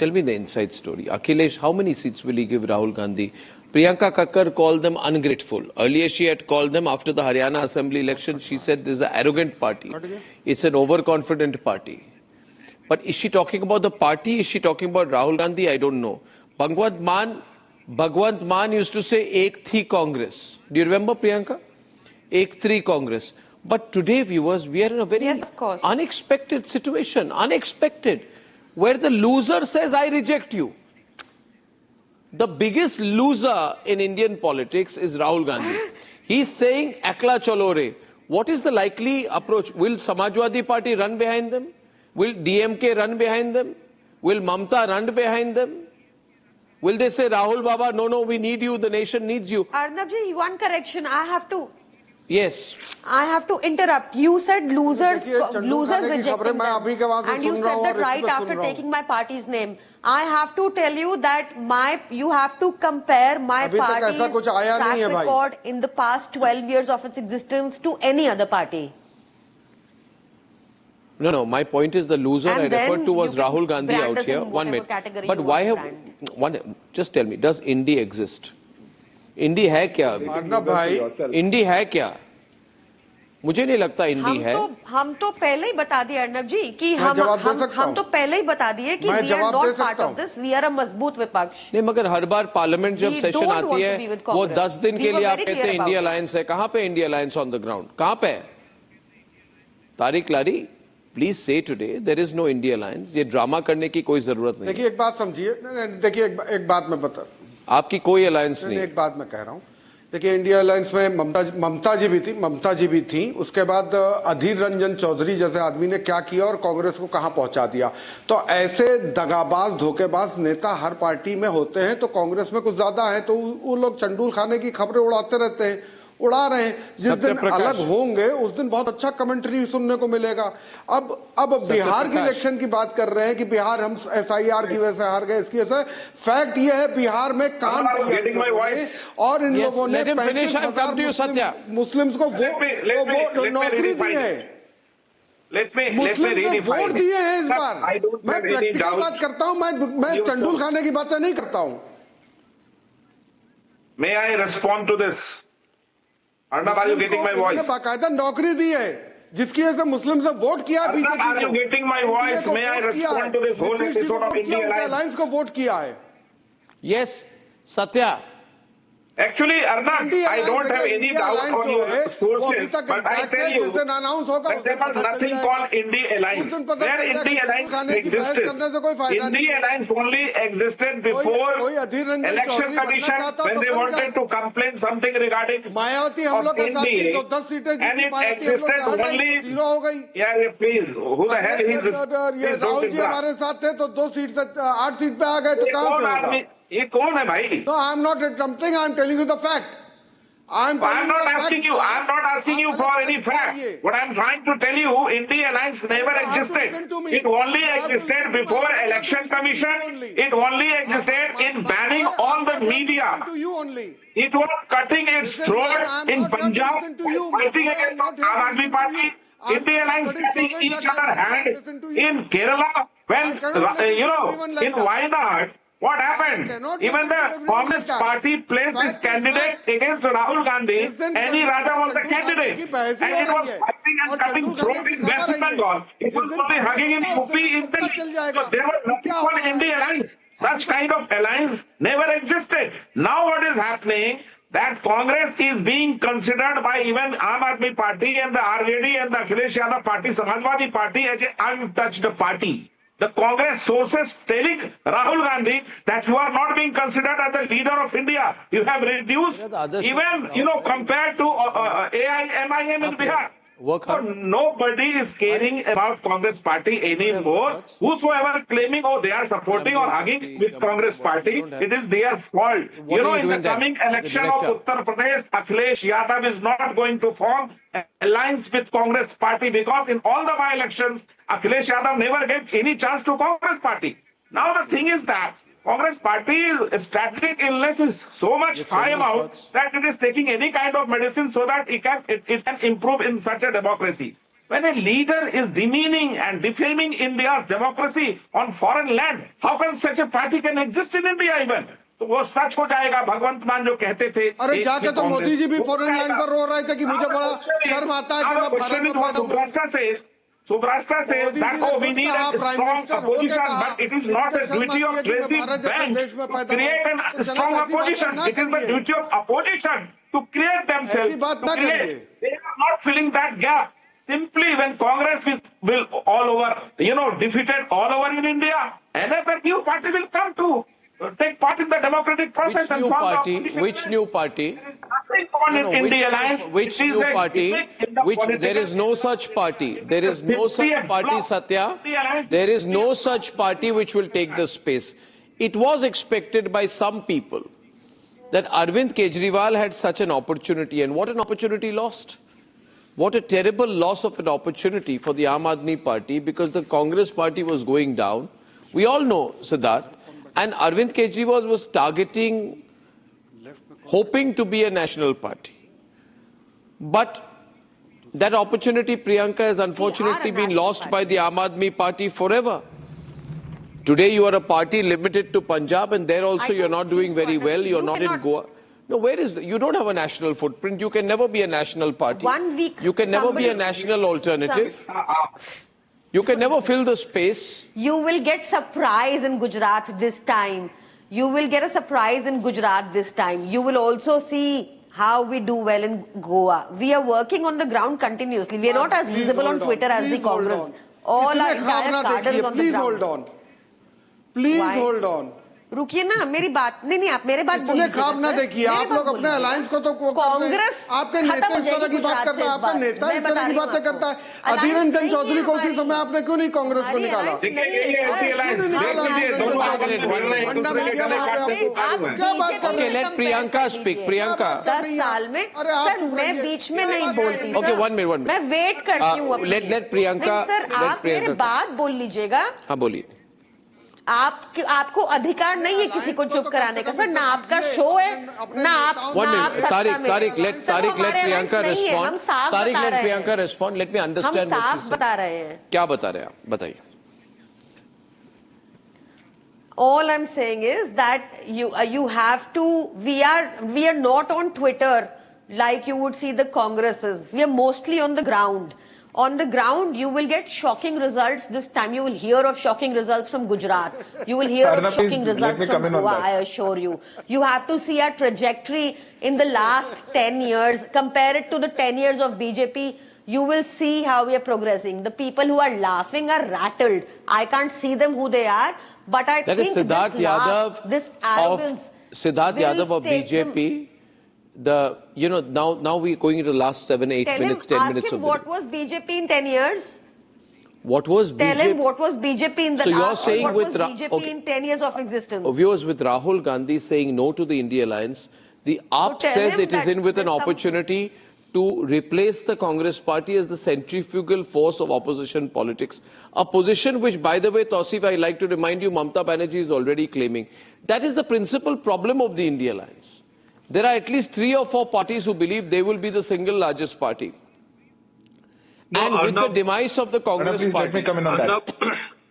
tell me the inside story. Akhilesh, how many seats will he give Rahul Gandhi? Priyanka Kakkar called them ungrateful. Earlier she had called them after the Haryana Assembly election. She said this is an arrogant party. It's an overconfident party. But is she talking about the party? Is she talking about Rahul Gandhi? I don't know. Bhagwant Mann used to say Ek Thi Congress. Do you remember, Priyanka? Ek Thi Congress. But today, viewers, we are in a very unexpected situation. Unexpected. Where the loser says, I reject you. The biggest loser in Indian politics is Rahul Gandhi. He's saying, Akla chalo re. What is the likely approach? Will Samajwadi Party run behind them? Will DMK run behind them? Will Mamta run behind them? Will they say, Rahul Baba, no, we need you, the nation needs you? Arnab ji, one correction. I have to interrupt. You said losers rejecting them. And you said that right after taking my party's name. I have to tell you that you have to compare my party's track record in the past 12 years of its existence to any other party. No, my point is the loser I referred to was Rahul Gandhi out here. 1 minute. But why have... just tell me, does Indy exist? Indy hai kya? Indy hai kya? मुझे नहीं लगता इंडी है हम तो पहले ही बता दिए अर्नब जी कि हम तो पहले ही बता दिए कि we are not part of this we are a मजबूत विपक्ष नहीं मगर हर बार पार्लियामेंट जब सेशन आती है वो 10 दिन के लिए आप कहते हैं इंडिया अलायंस है कहां पे India alliance on the ground कहां पे तारिक लारी प्लीज से today there is no India alliance ये ड्रामा करने की कोई जरूरत नहीं देखिए एक बात समझिए देखिए एक बात मैं बता आपकी कोई अलायंस नहीं एक बात मैं कह रहा हूं देखिए इंडिया अलायंस में ममता जी भी थी उसके बाद अधीर रंजन चौधरी जैसे आदमी ने क्या किया और कांग्रेस को कहां पहुंचा दिया तो ऐसे दगाबाज धोखेबाज नेता हर पार्टी में होते हैं तो कांग्रेस में कुछ ज्यादा है तो वो लोग चंडूल खाने की खबरें उड़ाते रहते हैं उड़ा रहे हैं जिस दिन अलग होंगे उस दिन बहुत अच्छा कमेंट्री सुनने को मिलेगा अब बिहार की इलेक्शन की बात कर रहे हैं कि बिहार हम SIR की वजह से हार गए इसकी वजह फैक्ट ये है बिहार में काम किया और इन लोगों ने 35,000 मुस्लिम्स को नौकरी दी है मुस्लिम को वोट दिए हैं इस बार मैं प्रैक्टिकल बात करता हूं मैं चंडूल खाने की बातें नहीं करता हूं May I respond to this? Arnab, are you getting my voice? बाकायदा नौकरी दी है जिसकी वजह से मुस्लिम से वोट किया Arnab, are you getting my voice? May I respond to this whole episode of India Alliance को वोट किया है Yes, Satya. Actually, Arnab, I don't have any doubt on your sources, but I tell you that there was nothing called India Alliance. Where India Alliance existed, India Alliance only existed before Election Commission when they wanted to complain something regarding of India, and it existed only. Yeah, please, who the hell is this? Rahul ji हमारे साथ थे तो 2 seat से 8 seat पे आ गए तो कहां से होगा ये कौन है भाई? No, I'm not attempting. I'm telling you the fact. I'm not asking you. I'm not asking you for any fact. What I'm trying to tell you, India Alliance never existed. It only existed before Election Commission. It only existed in banning all the media. It was cutting its throat in Punjab, fighting against the Aam Aadmi Party. India Alliance cutting each other hand in Kerala when in Wayanad. What happened? Even the Congress party placed its candidate against Rahul Gandhi. Any Raja was the candidate. And it was fighting and cutting throat in West Bengal. It was only hugging in UP in Delhi. So there was nothing called India Alliance. Such kind of alliance never existed. Now what is happening? That Congress is being considered by even Aam Aadmi Party and the RJD and the Akhilesh Yadav Party, Samajwadi Party as an untouched party. The Congress sources telling Rahul Gandhi that you are not being considered as the leader of India. You have reduced even, compared to AIMIM in Bihar. Work hard. Nobody is caring about Congress party anymore. Whosoever claiming, oh, they are supporting or hugging with Congress party, it is their fault. What You know, are you in the doing then coming as a election of director? Uttar Pradesh, Akhilesh Yadav is not going to form alliance with Congress party because in all the by-elections, Akhilesh Yadav never gave any chance to Congress party. Now the thing is that Congress party's strategic illness is so much high amount that it is taking any kind of medicine so that it can improve in such a democracy. When a leader is demeaning and defaming India's democracy on foreign land, how can such a party can exist in India even? तो वो सच हो जाएगा भगवंत मान जो कहते थे। अरे जाके तो मोदी जी भी फॉरेन लाइन पर रो रहे थे कि मुझे बड़ा शर्म आता है कि मैं भारत में पैदा हूं। Subrashta says that, oh, we need a strong opposition, but it is not a duty of Tracy Bench to create a strong opposition. It is the duty of opposition to create themselves. They are not filling that gap. Simply when Congress will all over, defeated all over in India, another new party will come to take part in the democratic process and form the opposition. Which new party? India Alliance. Which new party? There is no such party. There is no such party, Satya. There is no such party which will take the space. It was expected by some people that Arvind Kejriwal had such an opportunity, and what an opportunity lost. What a terrible loss of an opportunity for the Aam Aadmi Party, because the Congress party was going down. We all know, Siddharth. And Arvind Kejriwal was targeting, hoping to be a national party. But that opportunity, Priyanka, has unfortunately been lost by the Aam Aadmi Party forever. Today you are a party limited to Punjab, and there also you're not doing very well. You're not in Goa. No, you don't have a national footprint. You can never be a national party. 1 week. You can never be a national alternative. You can never fill the space. You will get surprise in Gujarat this time. You will get a surprise in Gujarat this time. You will also see how we do well in Goa. We are working on the ground continuously. We are not as visible on Twitter as the Congress. All our entire cadre is on the ground. Please hold on. रुकिए ना, मेरी बात नहीं आप मेरे बात बोलिए। खाब ना देखिए, आप लोग अपने अलायंस को तो कांग्रेस आपके नेता इस तरह की बात करता है, आपका नेता इस तरह की बातें करता है। अधीर रंजन चौधरी को उसी समय आपने क्यों नहीं कांग्रेस को निकाला? Okay, let Priyanka speak. Priyanka, 10 साल में सर मैं बीच में नहीं बोलती। Okay, 1 minute. मैं वेट करती हूँ। Let Priyanka. सर आप मेरी बात बोल लीजिएगा। हाँ बोलिए। आपको अधिकार नहीं है किसी को चुप कराने का सर, ना आपका शो है ना आप Tariq, let Priyanka respond. Tariq, let Priyanka respond. Let me understand what she said. बता रहे हैं। क्या बता रहे हैं आप? बताइए। All I'm saying is that you have to. We are not on Twitter like you would see the Congresses. We are mostly on the ground. On the ground, you will get shocking results this time. You will hear of shocking results from Gujarat. You will hear of shocking results from Goa, I assure you. You have to see our trajectory in the last 10 years. Compare it to the 10 years of BJP. You will see how we are progressing. The people who are laughing are rattled. I can't see them who they are, but I think Siddharth Yadav this arrogance of BJP. Now we're going into the last 7, 8 minutes, 10 minutes of what was BJP in 10 years? What was BJP? Tell him what was BJP in the so last. You're saying what with was BJP in 10 years of existence? Viewers, with Rahul Gandhi saying no to the India Alliance, the AAP says it is in with an opportunity to replace the Congress party as the centrifugal force of opposition politics. A position which, by the way, Tausif, I like to remind you, Mamata Banerjee is already claiming. That is the principal problem of the India Alliance. There are at least 3 or 4 parties who believe they will be the single largest party. And with the demise of the Congress please party... let me come in on that.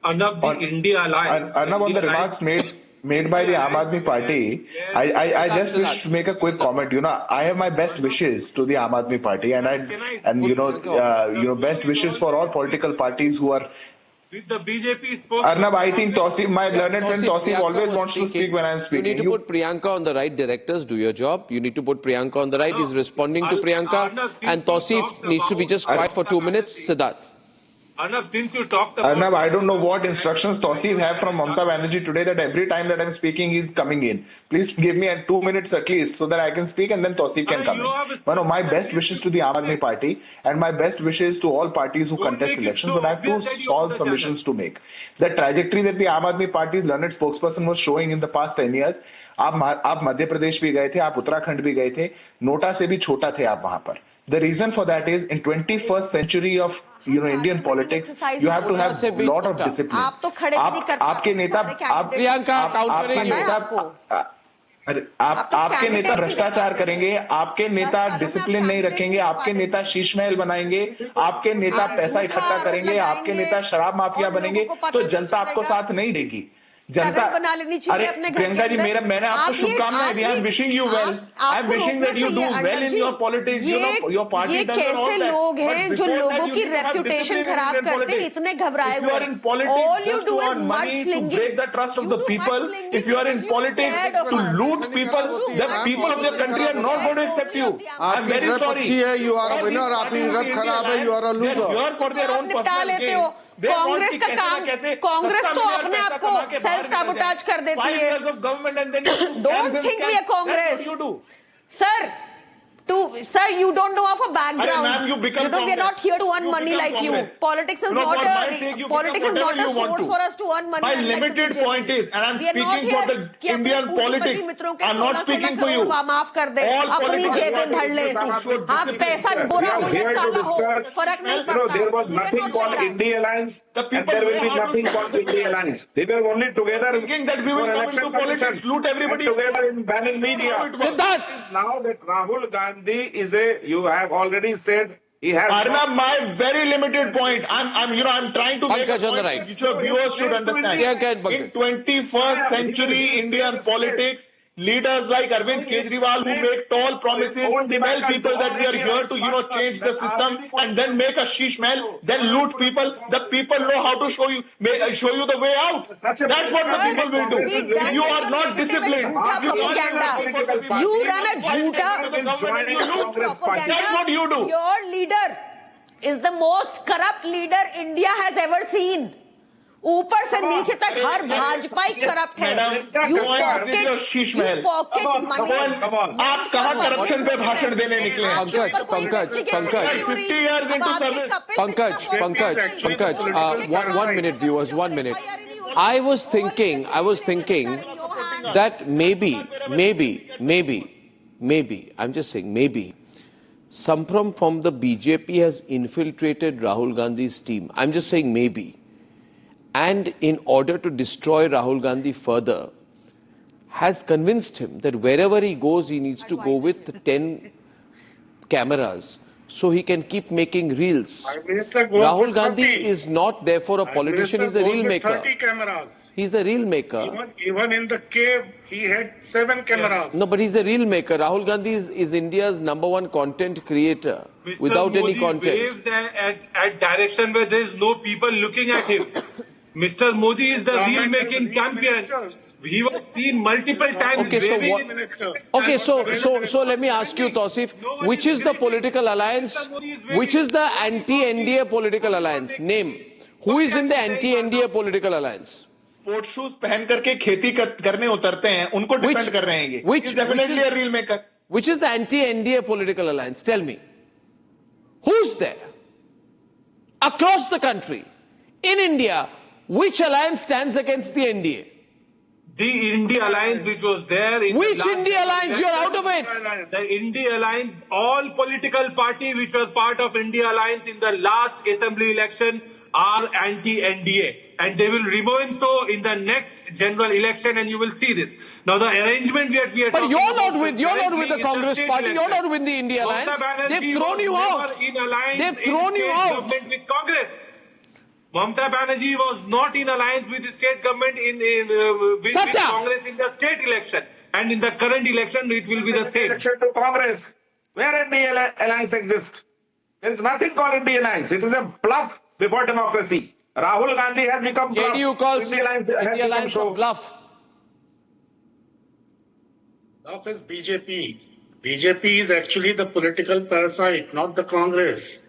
Arnab, the India Alliance... Arnab, on the remarks made by the Aam Aadmi Party, I just wish to make a quick comment. I have my best wishes to the Aam Aadmi Party, and best wishes for all political parties who are... With the BJP Arnab, I think my learned friend Tausif always wants to speak when I am speaking. You need to put Priyanka on the right. Directors, do your job. You need to put Priyanka on the right. He's responding to Priyanka. And Tausif needs to be just quiet for 2 minutes. Siddharth. Arnab, since you talked about... Arnab, I don't know what instructions Tausif have from Mamata Banerjee today that every time that I'm speaking, he's coming in. Please give me 2 minutes at least so that I can speak and then Tausif can come in. No, my best wishes to the Aam Aadmi Party and my best wishes to all parties who contest elections, but I have two small submissions to make. The trajectory that the Aam Aadmi Party's learned spokesperson was showing in the past 10 years, आप मध्य प्रदेश भी गए थे, आप उत्तराखंड भी गए थे, NOTA से भी छोटा थे आप वहां पर. The reason for that is in 21st century of Indian politics, you have to have a lot of discipline. आप तो खड़े भी नहीं कर पाते. आपके नेता, आपके नेता भ्रष्टाचार करेंगे, आपके नेता डिसिप्लिन नहीं रखेंगे, आपके नेता शीश महल बनाएंगे, आपके नेता पैसा इकट्ठा करेंगे, आपके नेता शराब माफिया बनेंगे, तो जनता आपको साथ नहीं देगी. जनता बना लेनी चाहिए अपने घर प्रियंका जी, मैंने आपको शुभकामनाएं दी. I am wishing you well. I am wishing that you do well in your politics. You know your party does all that. ये कैसे लोग हैं जो लोगों की रेपुटेशन खराब करते हैं, इतने घबराए हुए. If you are in politics just to earn money, to break the trust of the people, if you are in politics to loot people, the people of the country are not going to accept you. I am very sorry. You are a winner. आपकी रब खराब है. You are a loser. You are for their own personal gains. Congress का काम, कांग्रेस तो अपने आप को सेल्फ सैबोटाज कर देती है. Don't think we are Congress. Sir, you don't know of a background. You know, we are not here to earn money like you. Politics is not a source for us to earn money. My limited point is, and I'm speaking for the Indian politics. I'm not speaking for you. माफ कर दे, अपनी जेबें भर ले. हाँ, पैसा गोरा हो या काला हो, फर्क नहीं पड़ता. There was nothing called India Alliance. And there will be nothing called India Alliance. They were only together thinking that we will come into politics, loot everybody together in banning media. Now that Rahul Gandhi is you have already said he has. Arnab, my very limited point. I'm trying to make a point which your viewers should understand. In 21st century Indian politics, leaders like Arvind Kejriwal who make tall promises, tell people that we are here to change the system and then make a sheesh mahal, then loot people. The people know how to show you the way out. That's what the people will do. If you are not disciplined, you run a jhoota. That's what you do. Your leader is the most corrupt leader India has ever seen. ऊपर से नीचे तक हर भाजपा ही corrupt है. Pocket money. आप कहाँ corruption पे भाषण देने निकले हैं? Pankaj 50 years into service. Pankaj, 1 minute viewers, 1 minute. I was thinking that maybe, I'm just saying maybe, someone from the BJP has infiltrated Rahul Gandhi's team. I'm just saying maybe. And in order to destroy Rahul Gandhi further, has convinced him that wherever he goes, he needs to go with 10 cameras so he can keep making reels. Rahul Gandhi is not therefore a politician, he's a reel maker. 30 cameras. He's a reel maker. Even in the cave, he had 7 cameras. No, but he's a reel maker. Rahul Gandhi is India's #1 content creator. Mr. Without Modi any content. Waves at direction where there is no people looking at him. Mr. Modi is the reel-making champion. He was seen multiple times. Okay, so let me ask you, Tausif, which is the political alliance? Which is the anti-NDA political alliance? Name. Who is in the anti-NDA political alliance? Sports shoes पहन करके खेती करने उतरते हैं, उनको defend कर रहे हैं ये. Which definitely a reel maker. Which is the anti-NDA political alliance? Tell me. Who's there? Across the country, in India, which alliance stands against the NDA? The India Alliance which was there. Which India Alliance? You're out of it. The India Alliance, all political party which was part of India Alliance in the last assembly election are anti-NDA. And they will remain so in the next general election, and you will see this. Now the arrangement we are but you're not with the Congress party, you're not with the India Alliance. They've thrown you out. They've thrown you out. With Congress. Mamata Banerjee was not in alliance with the state government with Congress in the state election. And in the current election, it will be the same. Election to Congress. Where India Alliance exists? There is nothing called India Alliance. It is a bluff before democracy. Rahul Gandhi has become bluff. JDU calls India Alliance a bluff. Bluff is BJP. BJP is actually the political parasite, not the Congress.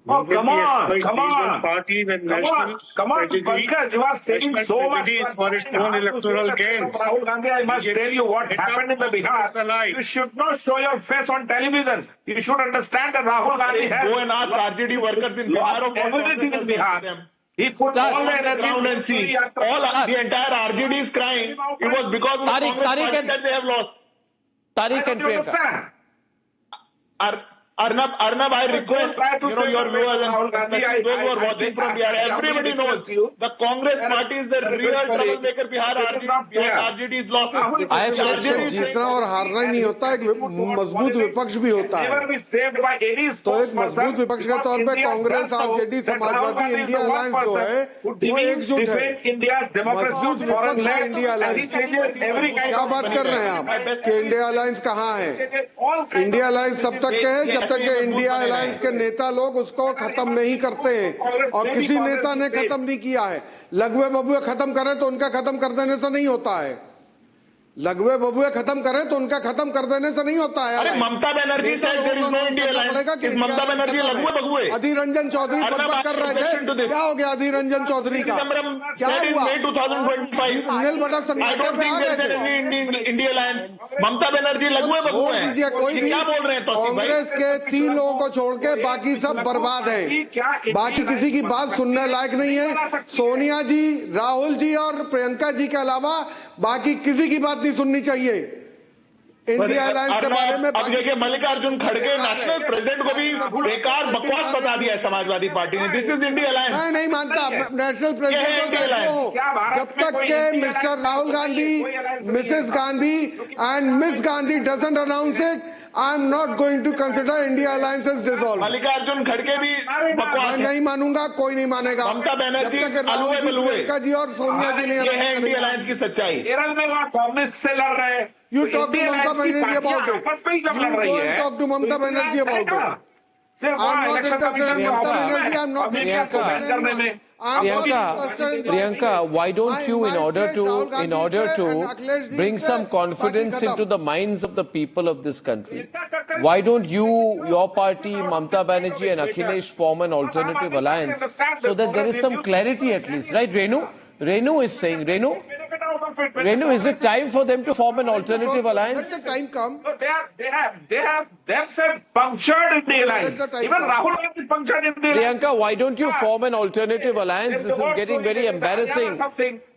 Oh, come on, come on. Party with Come national on, come on, Pankaj, you are saying national so much prejudice for its own electoral gains. Rahul Gandhi, I must tell you what happened in the Bihar. You should not show your face on television. You should understand that Rahul Gandhi has Go and ask RJD workers in Bihar of what everything in Congress has done to Bihar. them. He put Start all the on the energy ground and see. The entire RJD is crying. It was because of the Congress party that they have lost. Tariq and Priyanka. Arnab, I request your viewers and especially those who are watching from Bihar, everybody knows the Congress party is the real troublemaker. RJD's losses. जीतना और हारना ही नहीं होता, एक मजबूत विपक्ष भी होता है। तो एक मजबूत विपक्ष के तौर पे Congress, RJD, Samajwadi, India alliance जो है वो एकजुट है। मजबूत विपक्ष है इंडिया अलायंस। क्या बात कर रहे हैं आप कि इंडिया अलायंस कहाँ है? इंडिया अलायंस तब तक है जब तक इंडिया अलायंस के नेता लोग उसको खत्म नहीं करते हैं, और किसी नेता ने खत्म नहीं किया है। लघुए बबुए खत्म करें तो उनका खत्म कर देने से नहीं होता है। लघुए बबुए खत्म करें तो उनका खत्म कर देने से नहीं होता है। अरे Mamata Banerjee said there is no India alliance. Is Mamata Banerjee लघुए बबुए? Adhir Ranjan Chaudhary बकबक कर रहे थे। क्या हो गया अधीर रंजन चौधरी का? Said in May 2025. I don't think there is any India alliance. Mamata Banerjee लघुए बबुए हैं। ये क्या बोल रहे हैं तौसीफ भाई? कांग्रेस के 3 लोगों को छोड़ के बाकी सब बर्बाद हैं। बाकी किसी की बात सुनने लायक नहीं है। सोनिया जी, राहुल जी और प्रियंका जी के अलावा बाकी किसी की बात नहीं सुननी चाहिए इंडिया अलायंस के बारे में। अब देखिए मल्लिकार्जुन खड़गे नेशनल प्रेसिडेंट को भी बेकार बकवास बता दिया है समाजवादी पार्टी ने। This is India alliance. मैं नहीं मानता नेशनल प्रेसिडेंट जब तक के mister Rahul Gandhi, Mrs Gandhi and miss Gandhi doesn't announce it, I am not going to consider India alliance as dissolved. Mallikarjun खड़गे भी बकवास मैं नहीं मानूंगा, कोई नहीं मानेगा। ममता बनर्जी अलुए बलुए जी और सोनिया जी ने ये है इंडिया अलायंस की सच्चाई। केरल में वहाँ कांग्रेस से लड़ रहे हैं। You talk to Mamata Banerjee about it. आपस में ही जब लड़ You रही go है। and talk to Mamata Banerjee about it. I'm not interested in Mamata Banerjee. I'm not interested in Priyanka, why don't you, in order to bring some confidence into the minds of the people of this country, why don't you, your party, Mamata Banerjee and Akhilesh form an alternative alliance so that there is some clarity at least, right? Renu is saying, Renu, is it time for them to form an alternative alliance? Let the time come. They have themselves punctured in the alliance. Even Rahul Gandhi punctured in the alliance. Priyanka, why don't you form an alternative alliance? This is getting very embarrassing.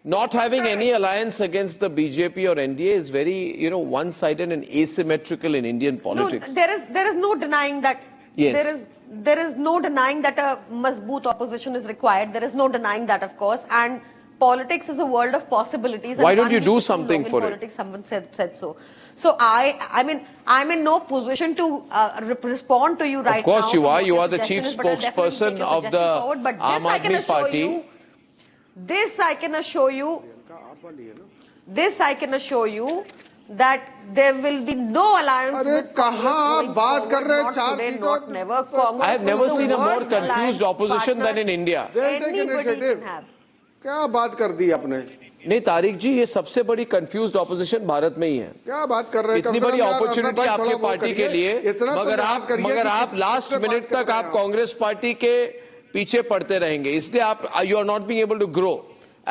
Not having any alliance against the BJP or NDA is very, one-sided and asymmetrical in Indian politics. No, there is no denying that. Yes. There is no denying that a mazboot opposition is required. There is no denying that, of course. And politics is a world of possibilities. Why don't you do something for it? Someone said so. So I'm in no position to respond to you right now. Of course you are. You are the chief spokesperson of the Aam Aadmi Party. This I can assure you that there will be no alliance with Congress going forward, not today, not never. I have never seen a more confused opposition than in India. Anybody can have. क्या बात कर दी आपने? नहीं तारिक जी, ये सबसे बड़ी confused opposition Bharat में ही है। क्या बात कर रहे हैं? इतनी बड़ी अपॉर्चुनिटी आपके पार्टी के लिए, मगर आप लास्ट मिनट तक आप कांग्रेस पार्टी के पीछे पड़ते रहेंगे, इसलिए आप you are not being able to grow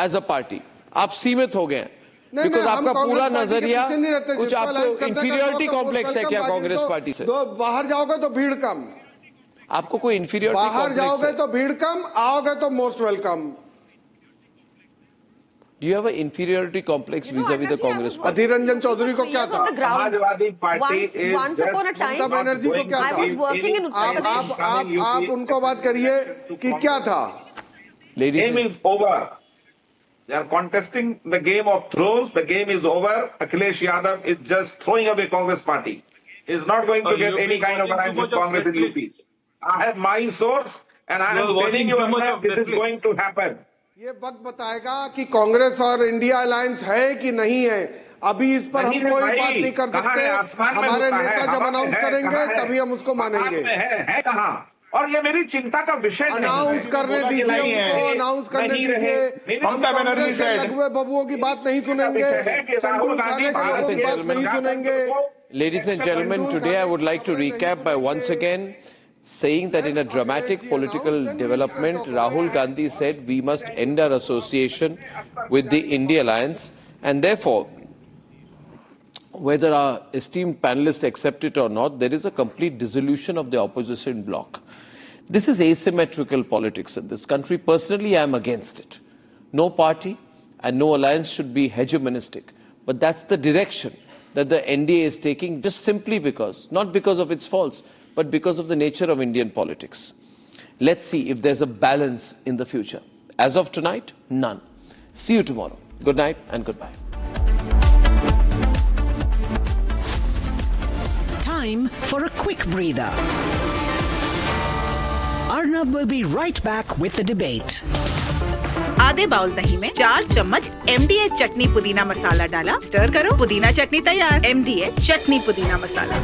as a party. आप सीमित हो गए बिकॉज आपका पूरा नजरिया कुछ, आपको इंफीरियरिटी कॉम्प्लेक्स है क्या कांग्रेस पार्टी से? तो बाहर जाओगे तो भीड़ कम, आपको कोई इंफीरियरिटी बाहर जाओगे तो भीड़ कम, आओगे तो most welcome. Do you have an inferiority complex vis-a-vis the Congress party? Adhir Ranjan Chaudhary को क्या था? Samajwadi party once upon a time, Mamata Banerjee को क्या था? I was working in Uttar Pradesh. आप उनको बात करिए कि क्या था? Game is over. They are contesting the game of thrones. The game is over. Akhilesh Yadav is just throwing away Congress party. He is not going to get any kind of alliance with Congress in UP. I have my source and I am telling you this is going to happen. ये वक्त बताएगा कि कांग्रेस और India alliance है कि नहीं है। अभी इस पर हम कोई बात नहीं कर सकते। हमारे नेता जब अनाउंस करेंगे तभी हम उसको मानेंगे। है कहाँ? और ये मेरी चिंता का विषय अनाउंस करने दीजिए उसको, अनाउंस करने दीजिए। ममता बनर्जी से लघुए बबुओं की बात नहीं सुनेंगे, चंदू खाने की बात नहीं सुनेंगे। Ladies and gentlemen, today I would like to recap by once again saying that in a dramatic political development, Rahul Gandhi said we must end our association with the India Alliance, and therefore, whether our esteemed panelists accept it or not, there is a complete dissolution of the opposition bloc. This is asymmetrical politics in this country. Personally, I am against it. No party and no alliance should be hegemonistic. But that's the direction that the NDA is taking, just simply because, not because of its faults, but because of the nature of Indian politics. Let's see if there's a balance in the future. As of tonight, none. See you tomorrow. Good night and goodbye. Time for a quick breather. Arnab will be right back with the debate. आधे bowl दही में 4 चम्मच MDA चटनी पुदीना मसाला डाला, stir करो, पुदीना चटनी तैयार। MDA चटनी पुदीना मसाला।